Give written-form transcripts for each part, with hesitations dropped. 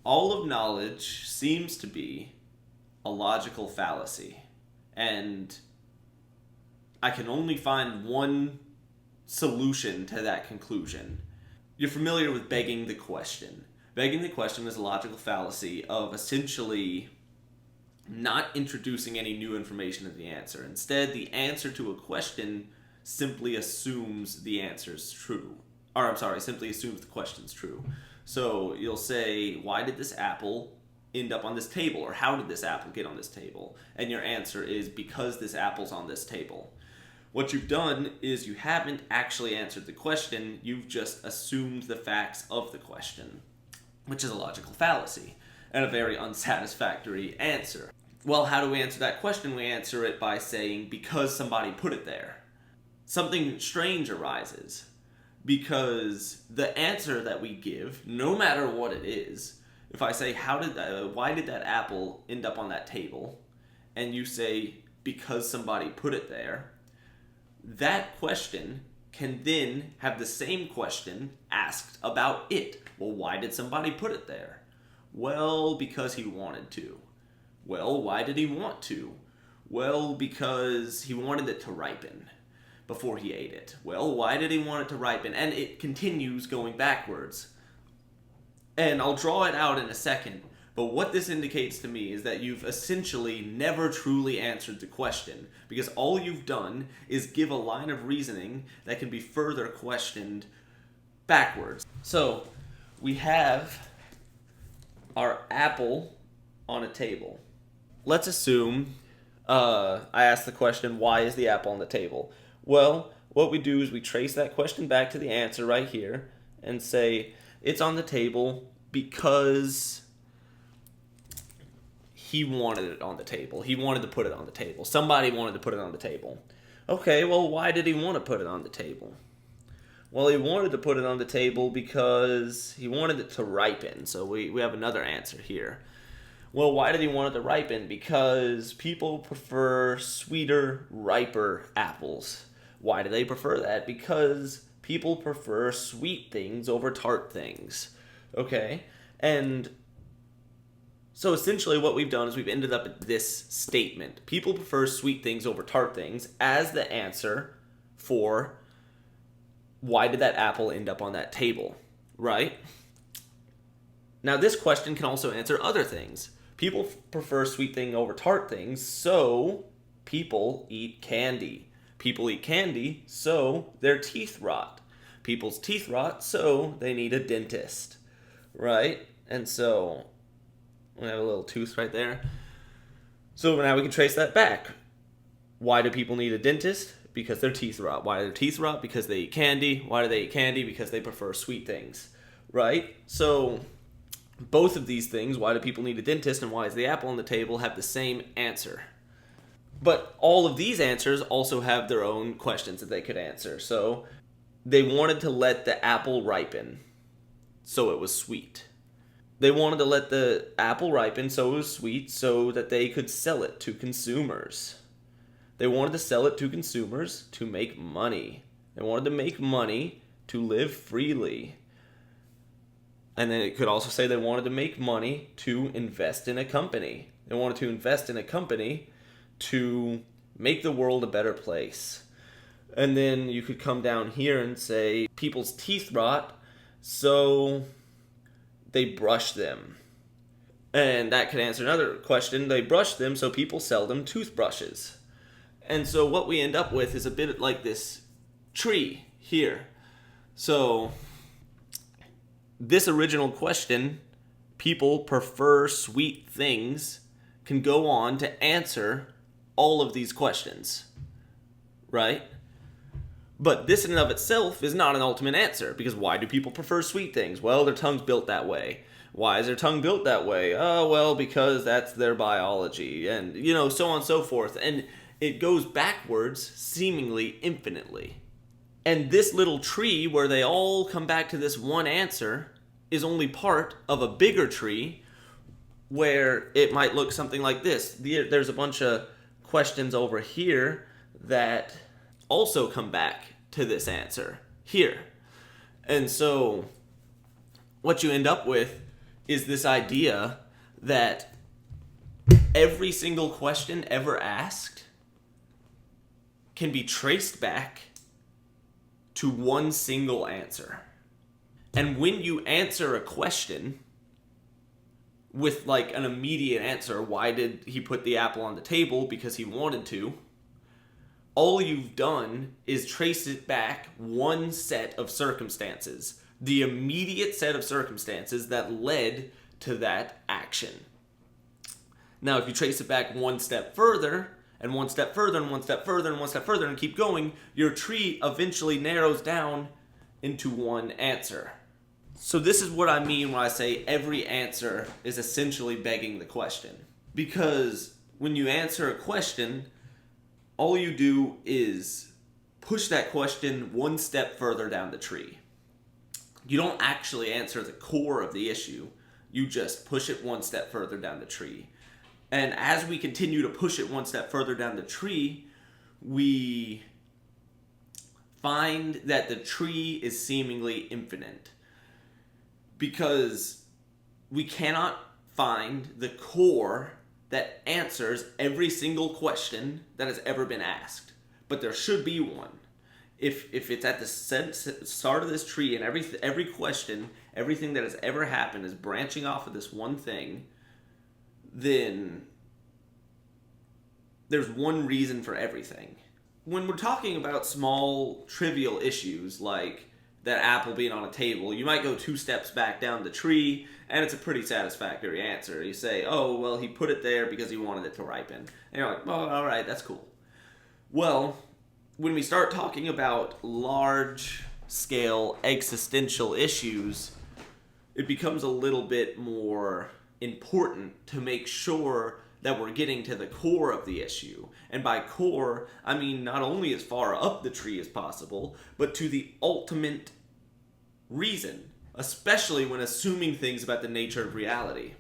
all of knowledge seems to be a logical fallacy. And I can only find one solution to that conclusion. You're familiar with begging the question. Begging the question is a logical fallacy of essentially not introducing any new information to the answer. Instead, the answer to a question simply assumes the answer's true. Simply assumes the question's true. So you'll say, why did this apple end up on this table? Or how did this apple get on this table? And your answer is, because this apple's on this table. What you've done is you haven't actually answered the question, you've just assumed the facts of the question, which is a logical fallacy and a very unsatisfactory answer. Well, how do we answer that question? We answer it by saying, because somebody put it there. Something strange arises, because the answer that we give, no matter what it is, if I say, why did that apple end up on that table? And you say, because somebody put it there, that question can then have the same question asked about it. Well, why did somebody put it there? Well, because he wanted to. Well, why did he want to? Well, because he wanted it to ripen before he ate it. Well, why did he want it to ripen? And it continues going backwards. And I'll draw it out in a second, but what this indicates to me is that you've essentially never truly answered the question, because all you've done is give a line of reasoning that can be further questioned backwards. So, we have our apple on a table. Let's assume I ask the question, why is the apple on the table? Well, what we do is we trace that question back to the answer right here and say, it's on the table because he wanted it on the table. He wanted to put it on the table. Somebody wanted to put it on the table. Okay, well, why did he want to put it on the table? Well, he wanted to put it on the table because he wanted it to ripen. So we have another answer here. Well, why did he want it to ripen? Because people prefer sweeter, riper apples. Why do they prefer that? Because people prefer sweet things over tart things. Okay? And so essentially what we've done is we've ended up at this statement. People prefer sweet things over tart things as the answer for why did that apple end up on that table, right? Now this question can also answer other things. People prefer sweet thing over tart things, so people eat candy. People eat candy, so their teeth rot. People's teeth rot, so they need a dentist, right? And so we have a little tooth right there. So now we can trace that back. Why do people need a dentist? Because their teeth rot. Why do their teeth rot? Because they eat candy. Why do they eat candy? Because they prefer sweet things, right? So both of these things, why do people need a dentist and why is the apple on the table, have the same answer. But all of these answers also have their own questions that they could answer. So they wanted to let the apple ripen, so it was sweet. They wanted to let the apple ripen so it was sweet so that they could sell it to consumers. They wanted to sell it to consumers to make money. They wanted to make money to live freely. And then it could also say they wanted to make money to invest in a company. They wanted to invest in a company to make the world a better place. And then you could come down here and say people's teeth rot, so they brush them. And that could answer another question. They brush them, so people sell them toothbrushes. And so what we end up with is a bit like this tree here. So this original question, people prefer sweet things, can go on to answer all of these questions, right? But this in and of itself is not an ultimate answer, because why do people prefer sweet things? Well, their tongue's built that way. Why is their tongue built that way? Oh, well, because that's their biology, and, so on and so forth. And it goes backwards, seemingly infinitely. And this little tree, where they all come back to this one answer, is only part of a bigger tree where it might look something like this. There's a bunch of questions over here that also come back to this answer here. And so what you end up with is this idea that every single question ever asked can be traced back to one single answer. And when you answer a question with like an immediate answer, why did he put the apple on the table? Because he wanted to. All you've done is trace it back one set of circumstances, the immediate set of circumstances that led to that action. Now, if you trace it back one step further, and one step further, and one step further, and one step further, and keep going, your tree eventually narrows down into one answer. So this is what I mean when I say every answer is essentially begging the question. Because when you answer a question, all you do is push that question one step further down the tree. You don't actually answer the core of the issue. You just push it one step further down the tree. And as we continue to push it one step further down the tree, we find that the tree is seemingly infinite. Because we cannot find the core that answers every single question that has ever been asked. But there should be one. If it's at the start of this tree and every question, everything that has ever happened is branching off of this one thing, then there's one reason for everything. When we're talking about small, trivial issues like that apple being on a table, you might go 2 steps back down the tree, and it's a pretty satisfactory answer. You say, oh, well, he put it there because he wanted it to ripen. And you're like, well, all right, that's cool. Well, when we start talking about large-scale existential issues, it becomes a little bit more important to make sure that we're getting to the core of the issue. And by core, I mean not only as far up the tree as possible, but to the ultimate reason, especially when assuming things about the nature of reality.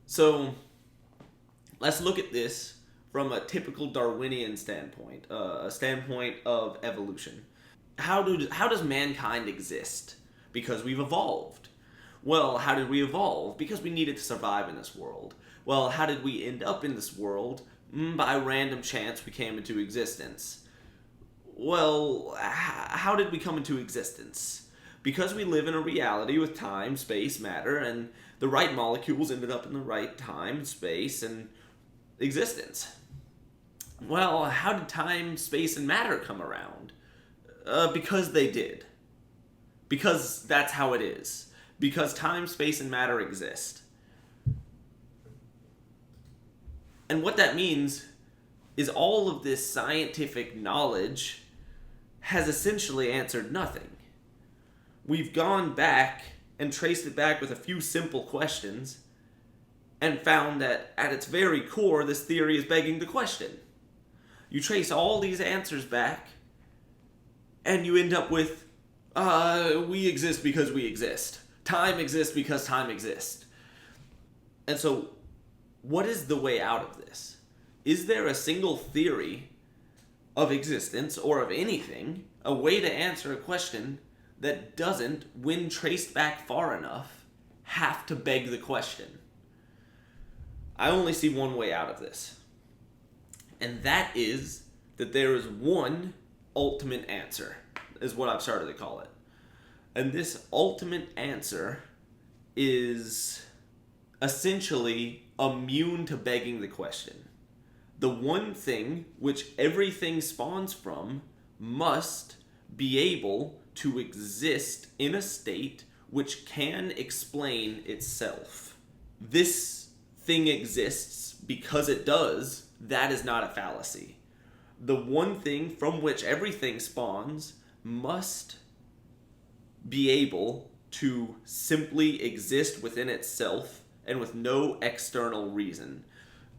So, let's look at this from a typical Darwinian standpoint, a standpoint of evolution. How does mankind exist? Because we've evolved. Well, how did we evolve? Because we needed to survive in this world. Well, how did we end up in this world? By random chance, we came into existence. Well, how did we come into existence? Because we live in a reality with time, space, matter, and the right molecules ended up in the right time, space, and existence. Well, how did time, space, and matter come around? Because they did. Because that's how it is. Because time, space, and matter exist. And what that means is all of this scientific knowledge has essentially answered nothing. We've gone back and traced it back with a few simple questions and found that at its very core, this theory is begging the question. You trace all these answers back and you end up with, we exist because we exist. Time exists because time exists. And so, what is the way out of this? Is there a single theory of existence or of anything, a way to answer a question that doesn't, when traced back far enough, have to beg the question? I only see one way out of this. And that is that there is one ultimate answer, is what I've started to call it. And this ultimate answer is essentially immune to begging the question. The one thing which everything spawns from must be able to exist in a state which can explain itself. This thing exists because it does. That is not a fallacy. The one thing from which everything spawns must be able to simply exist within itself and with no external reason.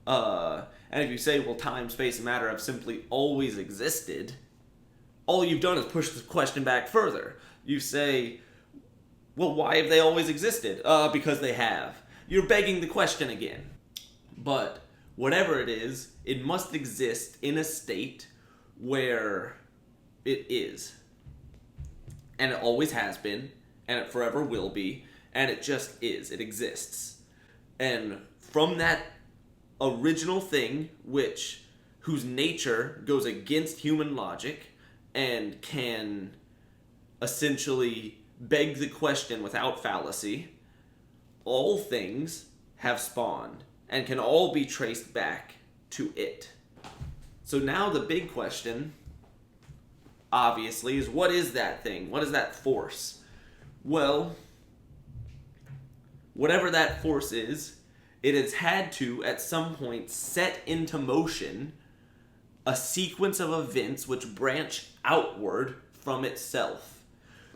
And if you say, well, time, space, and matter have simply always existed, all you've done is push the question back further. You say, well, why have they always existed? Because they have. You're begging the question again. But whatever it is, it must exist in a state where it is. And it always has been, and it forever will be. and it just is. It exists. And from that original thing, whose nature goes against human logic and can essentially beg the question without fallacy, all things have spawned and can all be traced back to it. So now the big question, obviously, is what is that thing? What is that force? Well, whatever that force is, it has had to, at some point, set into motion a sequence of events which branch outward from itself.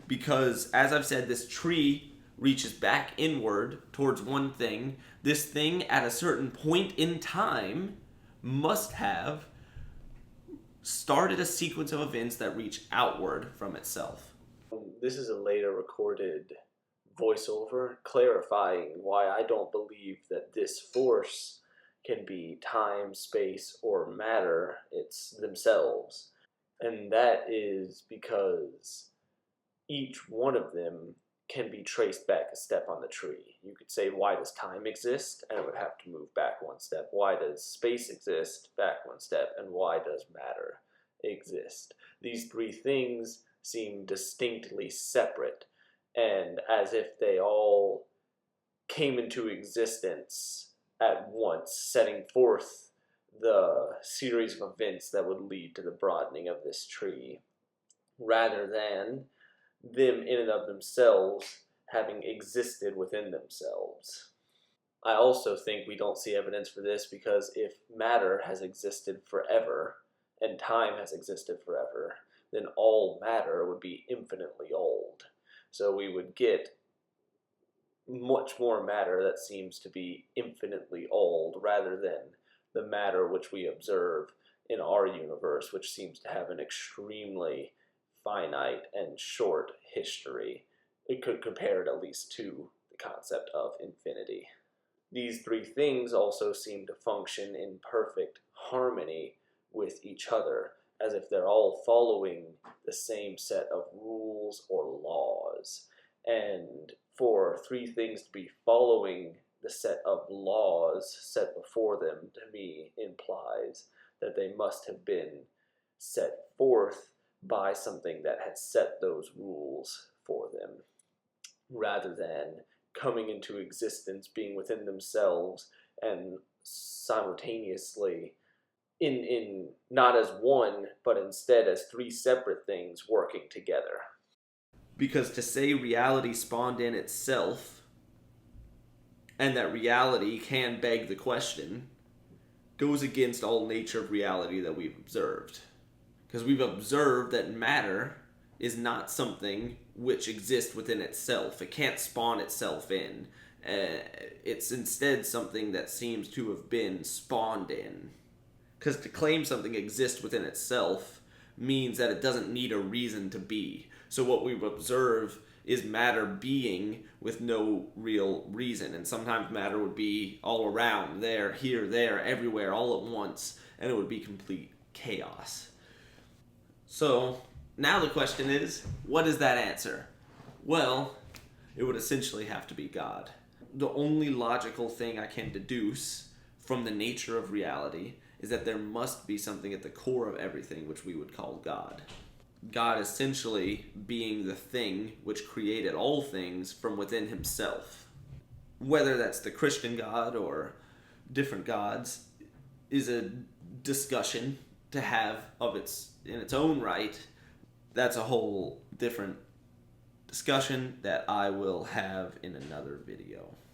Because, as I've said, this tree reaches back inward towards one thing. This thing, at a certain point in time, must have started a sequence of events that reach outward from itself. This is a later recorded voiceover clarifying why I don't believe that this force can be time, space, or matter. It's themselves. And that is because each one of them can be traced back a step on the tree. You could say, why does time exist? And it would have to move back one step. Why does space exist? Back one step. And why does matter exist? These three things seem distinctly separate, and as if they all came into existence at once, setting forth the series of events that would lead to the broadening of this tree, rather than them in and of themselves having existed within themselves. I also think we don't see evidence for this because if matter has existed forever and time has existed forever, then all matter would be infinitely old. So we would get much more matter that seems to be infinitely old rather than the matter which we observe in our universe, which seems to have an extremely finite and short history. It could compare it at least to the concept of infinity. These three things also seem to function in perfect harmony with each other, as if they're all following the same set of rules or laws. And for three things to be following the set of laws set before them, to me, implies that they must have been set forth by something that had set those rules for them, rather than coming into existence, being within themselves, and simultaneously in not as one, but instead as three separate things working together. Because to say reality spawned in itself, and that reality can beg the question, goes against all nature of reality that we've observed. Because we've observed that matter is not something which exists within itself. It can't spawn itself in. It's instead something that seems to have been spawned in. Because to claim something exists within itself means that it doesn't need a reason to be. So what we observe is matter being with no real reason. And sometimes matter would be all around, there, here, there, everywhere, all at once, and it would be complete chaos. So now the question is, what is that answer? Well, it would essentially have to be God. The only logical thing I can deduce from the nature of reality is that there must be something at the core of everything which we would call God. God essentially being the thing which created all things from within himself. Whether that's the Christian God or different gods is a discussion to have in its own right. That's a whole different discussion that I will have in another video.